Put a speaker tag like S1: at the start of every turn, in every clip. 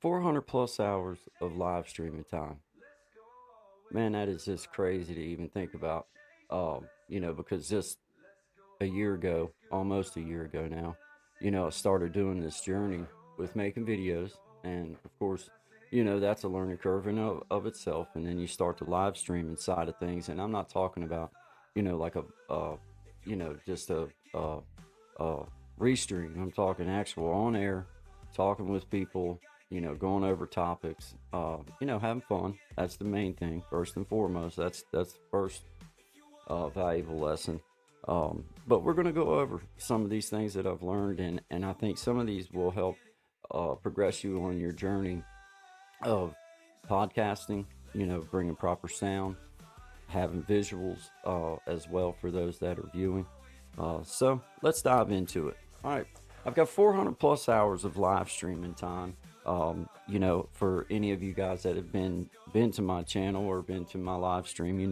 S1: 400 plus hours of live streaming time. Man, that is just crazy to even think about. Because just a year ago, almost a year ago now, I started doing this journey with making videos. And of course, that's a learning curve in of itself. And then you start to live stream inside of things. And I'm not talking about, like just a restream. I'm talking actual on air, talking with people, going over topics, having fun. That's the main thing, first and foremost. That's the first valuable lesson. But we're going to go over some of these things that I've learned, and I think some of these will help progress you on your journey of podcasting, bringing proper sound, having visuals as well for those that are viewing. So let's dive into it. All right, I've got 400 plus hours of live streaming time. For any of you guys that have been to my channel or been to my live stream,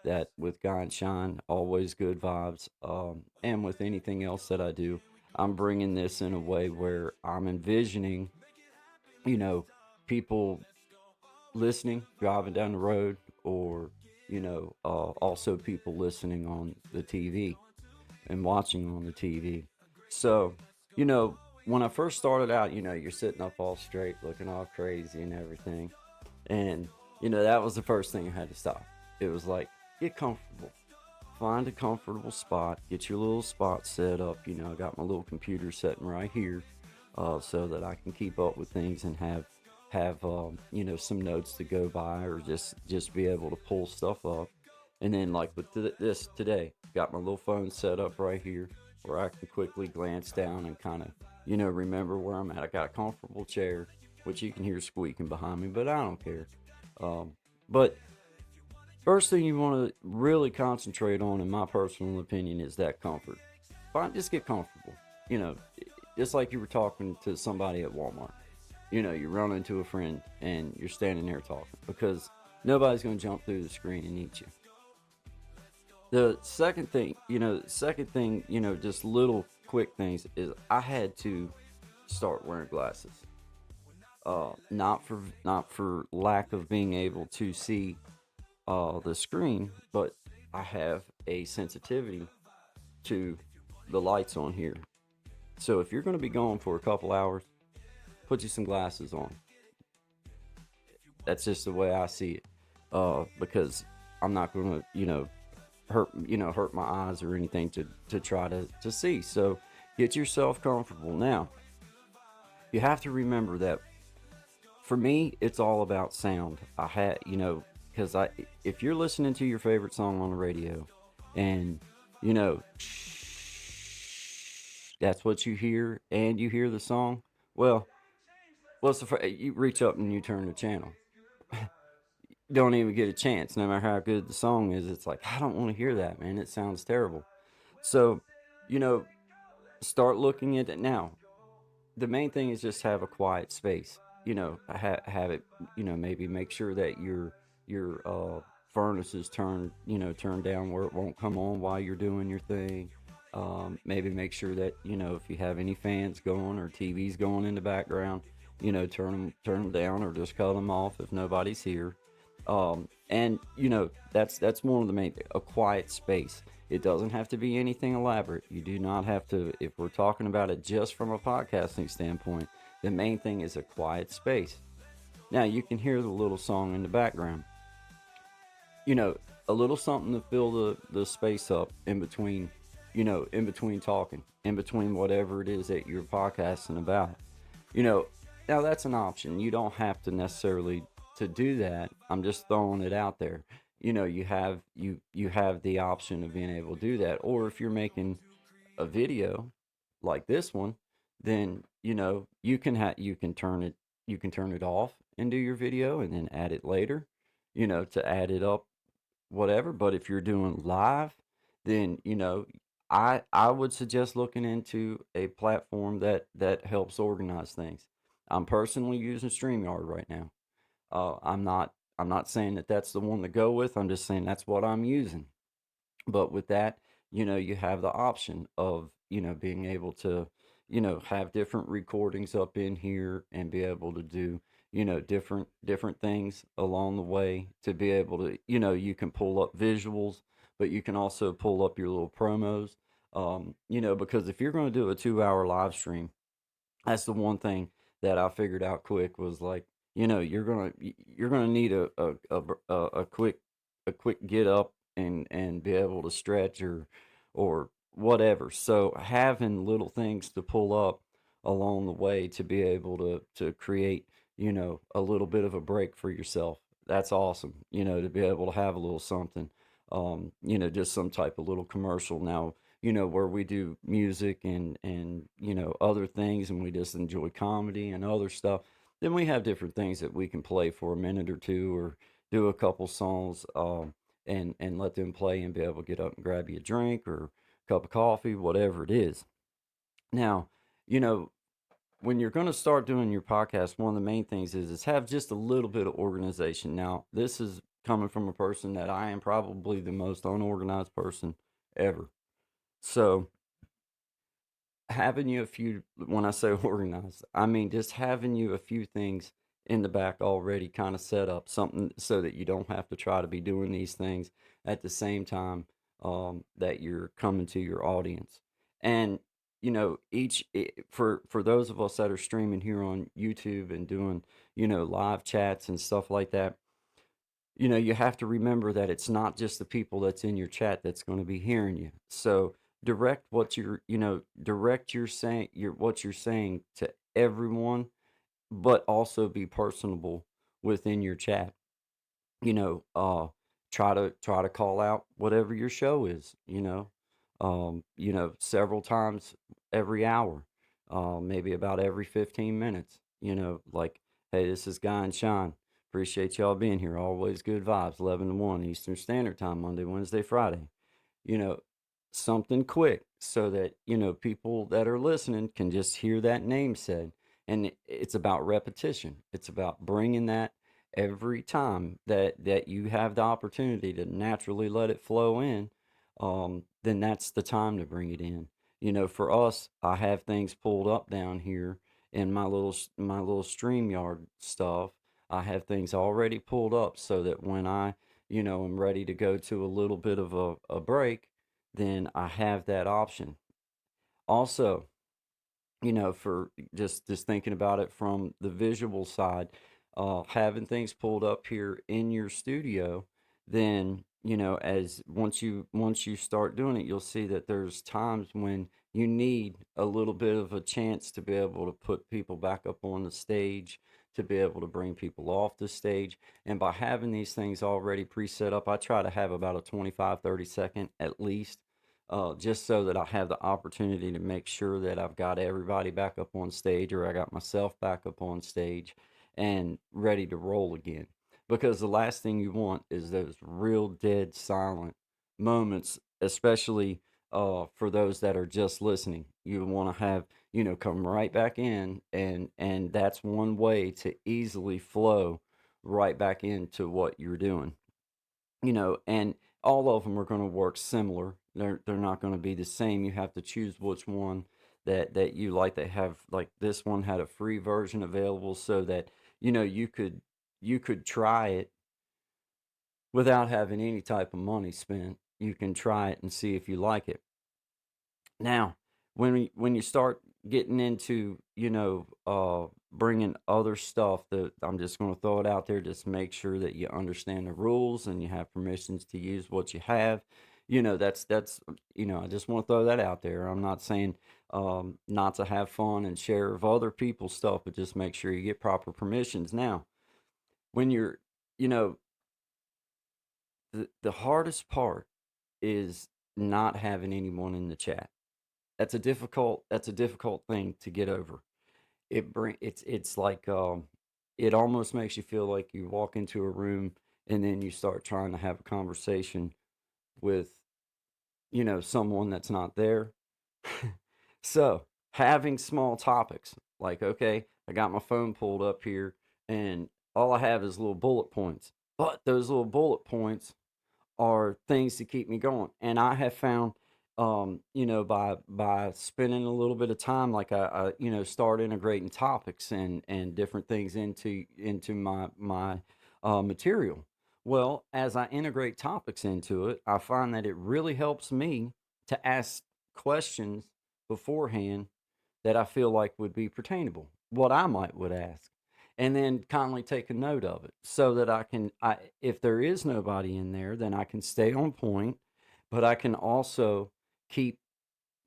S1: that with Guy and Shine, always good vibes. And with anything else that I do, I'm bringing this in a way where I'm envisioning, you know, people listening, driving down the road, or also people listening on the TV and watching on the TV. So, you know, when I first started out, you're sitting up all straight, looking all crazy and everything. And, that was the first thing I had to stop. It was like, get comfortable. Find a comfortable spot. Get your little spot set up. I got my little computer sitting right here so that I can keep up with things and have some notes to go by or just be able to pull stuff up. And then like with this today, got my little phone set up right here where I can quickly glance down and kind of remember where I'm at. I got a comfortable chair, which you can hear squeaking behind me, but I don't care. But first thing you want to really concentrate on, in my personal opinion, is that comfort. Fine, just get comfortable. You know, just like you were talking to somebody at Walmart. You run into a friend and you're standing there talking because nobody's going to jump through the screen and eat you. The second thing, just little quick things is I had to start wearing glasses. Not for lack of being able to see the screen, but I have a sensitivity to the lights on here. So if you're going to be gone for a couple hours, put you some glasses on. That's just the way I see it. Because I'm not going to, hurt my eyes or anything to try to see. So get yourself comfortable. Now, you have to remember that for me, it's all about sound. Because if you're listening to your favorite song on the radio, and you know, that's what you hear, and you hear the song, well, you reach up and you turn the channel. Don't even get a chance, no matter how good the song is. It's like I don't want to hear that, man. It sounds terrible. So, you know, start looking at it now. The main thing is just have a quiet space. Have it. Maybe make sure that your furnace is turned down where it won't come on while you're doing your thing. Maybe make sure that if you have any fans going or TVs going in the background, turn them down or just cut them off if nobody's here. And that's one of the main a quiet space. It doesn't have to be anything elaborate. You do not have to. If we're talking about it just from a podcasting standpoint, the main thing is a quiet space. Now you can hear the little song in the background. A little something to fill the space up in between, in between talking, in between whatever it is that you're podcasting about. You know, Now that's an option. You don't have to necessarily to do that. I'm just throwing it out there. You have the option of being able to do that. Or if you're making a video like this one, then you can turn it off and do your video and then add it later, to add it up, whatever. But if you're doing live, then I would suggest looking into a platform that helps organize things. I'm personally using StreamYard right now. I'm not saying that that's the one to go with. I'm just saying that's what I'm using. But with that, you have the option of being able to have different recordings up in here and be able to do, different things along the way to be able to, you can pull up visuals, but you can also pull up your little promos. Because if you're going to do a 2 hour live stream, that's the one thing that I figured out quick was like, you're gonna need a quick get up and be able to stretch or whatever. So having little things to pull up along the way to be able to create, a little bit of a break for yourself. That's awesome. To be able to have a little something. Just some type of little commercial. Now, where we do music and other things, and we just enjoy comedy and other stuff. Then we have different things that we can play for a minute or two, or do a couple songs, and let them play and be able to get up and grab you a drink or a cup of coffee, whatever it is. Now, you know, when you're going to start doing your podcast, one of the main things is have just a little bit of organization. Now, this is coming from a person that I am probably the most unorganized person ever. So having you a few, when I say organized, I mean just having you a few things in the back already kind of set up, something so that you don't have to try to be doing these things at the same time, that you're coming to your audience. And for those of us that are streaming here on YouTube and doing, live chats and stuff like that, you have to remember that it's not just the people that's in your chat that's going to be hearing you. So direct your saying your what you're saying to everyone, but also be personable within your chat. you know, uh, try to call out whatever your show is, several times every hour, maybe about every 15 minutes, like, hey, this is Guy and Shine. Appreciate y'all being here. Always good vibes, 11 to 1 Eastern Standard Time, Monday, Wednesday, Friday. You know, something quick so that, people that are listening can just hear that name said. And it's about repetition. It's about bringing that every time that you have the opportunity to naturally let it flow in. Then that's the time to bring it in. For us, I have things pulled up down here in my little StreamYard stuff. I have things already pulled up so that when I, am ready to go to a little bit of a break, then I have that option. Also, for just thinking about it from the visual side, having things pulled up here in your studio, then as once you start doing it, you'll see that there's times when you need a little bit of a chance to be able to put people back up on the stage, to be able to bring people off the stage. And by having these things already preset up, I try to have about a 25-30 second at least, just so that I have the opportunity to make sure that I've got everybody back up on stage, or I got myself back up on stage and ready to roll again. Because the last thing you want is those real dead silent moments, especially for those that are just listening. You want to have, come right back in, and that's one way to easily flow right back into what you're doing. And all of them are going to work similar. They're not going to be the same. You have to choose which one that you like. They have, like, this one had a free version available so that you could try it without having any type of money spent. You can try it and see if you like it. Now, when you start getting into, bringing other stuff, that I'm just going to throw it out there, just make sure that you understand the rules and you have permissions to use what you have. I just want to throw that out there. I'm not saying not to have fun and share of other people's stuff, but just make sure you get proper permissions. Now, when you're, you know, the hardest part is not having anyone in the chat. That's a difficult thing to get over. It's like, it almost makes you feel like you walk into a room and then you start trying to have a conversation with, someone that's not there. So, having small topics like, okay, I got my phone pulled up here and all I have is little bullet points. But those little bullet points are things to keep me going. And I have found, by spending a little bit of time, like start integrating topics and different things into my material. Well, as I integrate topics into it, I find that it really helps me to ask questions beforehand that I feel like would be pertainable, what I might would ask, and then kindly take a note of it so that if there is nobody in there, then I can stay on point, but I can also keep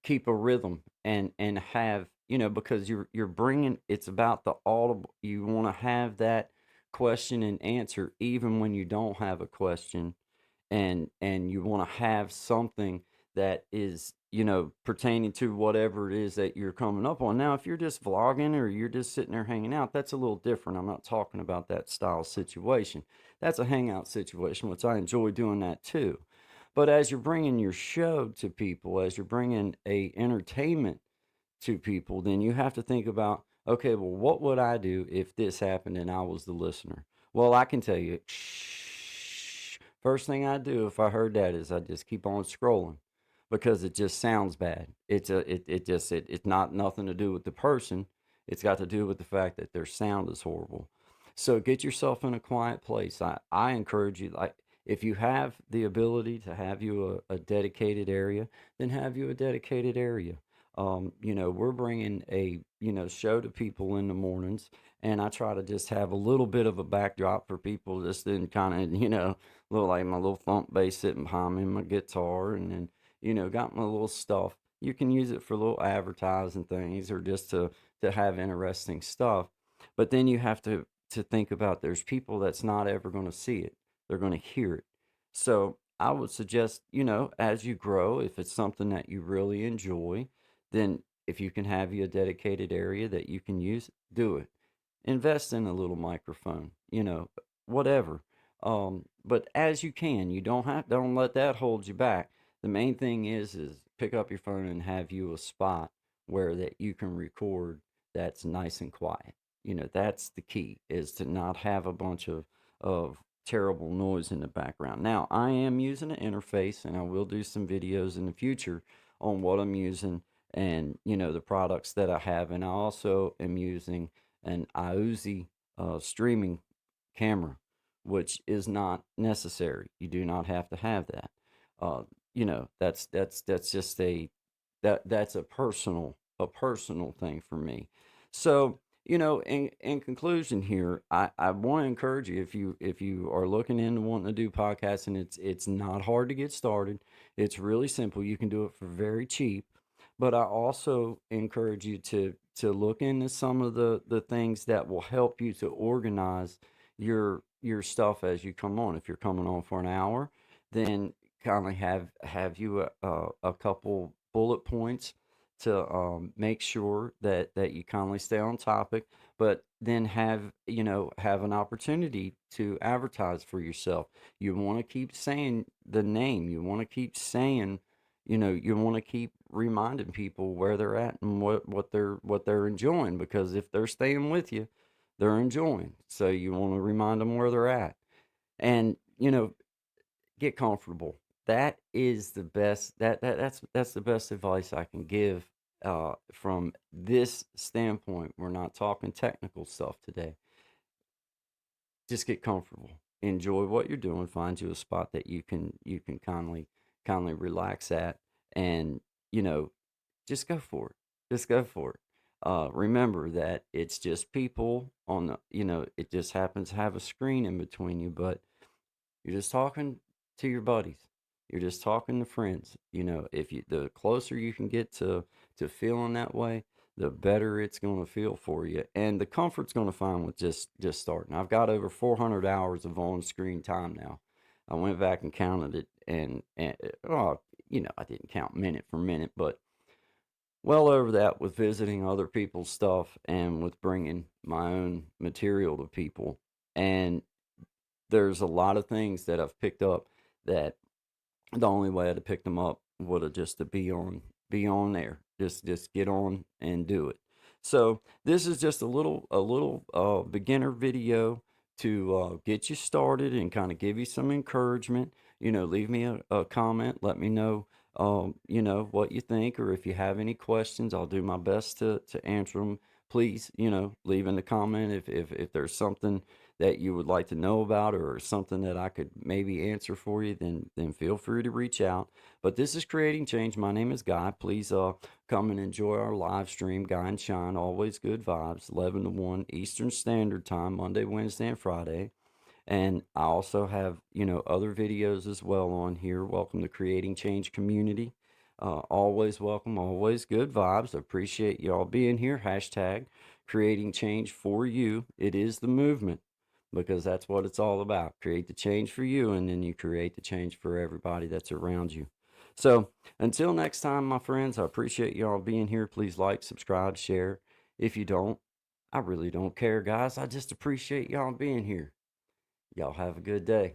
S1: keep a rhythm and have, because you're bringing, it's about the audible. You want to have that question and answer even when you don't have a question, and you want to have something that is, pertaining to whatever it is that you're coming up on. Now if you're just vlogging or you're just sitting there hanging out, that's a little different. I'm not talking about that style situation. That's a hangout situation, which I enjoy doing that too. But as you're bringing your show to people, as you're bringing a entertainment to people, then you have to think about, okay, well, what would I do if this happened and I was the listener? Well, I can tell you, shh. First thing I do if I heard that is I just keep on scrolling because it just sounds bad. It's not nothing to do with the person. It's got to do with the fact that their sound is horrible. So get yourself in a quiet place. I encourage you, like, if you have the ability to have you a dedicated area, then have you a dedicated area. We're bringing a, show to people in the mornings, and I try to just have a little bit of a backdrop for people, just in kind of, little like my little thump bass sitting behind me, my guitar, and then, got my little stuff. You can use it for little advertising things or just to have interesting stuff. But then you have to think about, there's people that's not ever going to see it. They're going to hear it. So I would suggest, as you grow, if it's something that you really enjoy, then if you can have you a dedicated area that you can use, do it. Invest in a little microphone, whatever. But as you can, you don't let that hold you back. The main thing is pick up your phone and have you a spot where that you can record that's nice and quiet. That's the key, is to not have a bunch of terrible noise in the background. Now, I am using an interface, and I will do some videos in the future on what I'm using and, the products that I have. And I also am using an IUZI streaming camera, which is not necessary. You do not have to have that. That's just that's a personal thing for me. So, in conclusion here, I want to encourage you, if you are looking into wanting to do podcasting, it's not hard to get started. It's really simple. You can do it for very cheap. But I also encourage you to look into some of the things that will help you to organize your stuff as you come on. If you're coming on for an hour, then kind of have you a couple bullet points to make sure that you kindly stay on topic, but then have an opportunity to advertise for yourself. You want to keep saying the name. You want to keep saying, you want to keep reminding people where they're at and what they're enjoying, because if they're staying with you, they're enjoying. So you want to remind them where they're at, and get comfortable. That is the best. That's the best advice I can give. From this standpoint, we're not talking technical stuff today. Just get comfortable. Enjoy what you're doing. Find you a spot that you can kindly relax at, and you know just go for it. Just go for it. Remember that it's just people on the. It just happens to have a screen in between you, but you're just talking to your buddies. You're just talking to friends. If the closer you can get to feeling that way, the better it's going to feel for you, and the comfort's going to find with just starting. I've got over 400 hours of on-screen time now. I went back and counted it, and well, I didn't count minute for minute, but well over that, with visiting other people's stuff and with bringing my own material to people. And there's a lot of things that I've picked up that the only way I'd have picked them up would have just to be on there. Just get on and do it. So this is just a little beginner video to get you started and kind of give you some encouragement. Leave me a comment. Let me know you know, what you think, or if you have any questions, I'll do my best to answer them. Please, you know, leave in the comment if there's something that you would like to know about, or something that I could maybe answer for you, then feel free to reach out. But this is Creating Change. My name is Guy. Please come and enjoy our live stream, Guy and Shine. Always good vibes. 11 to 1 Eastern Standard Time, Monday, Wednesday, and Friday. And I also have, you know, other videos as well on here. Welcome to Creating Change community. Always welcome, always good vibes. Appreciate y'all being here. Hashtag Creating Change for you. It is the movement, because that's what it's all about. Create the change for you, and then you create the change for everybody that's around you. So until next time, my friends, I appreciate y'all being here. Please like, subscribe, share. If you don't, I really don't care, guys. I just appreciate y'all being here. Y'all have a good day.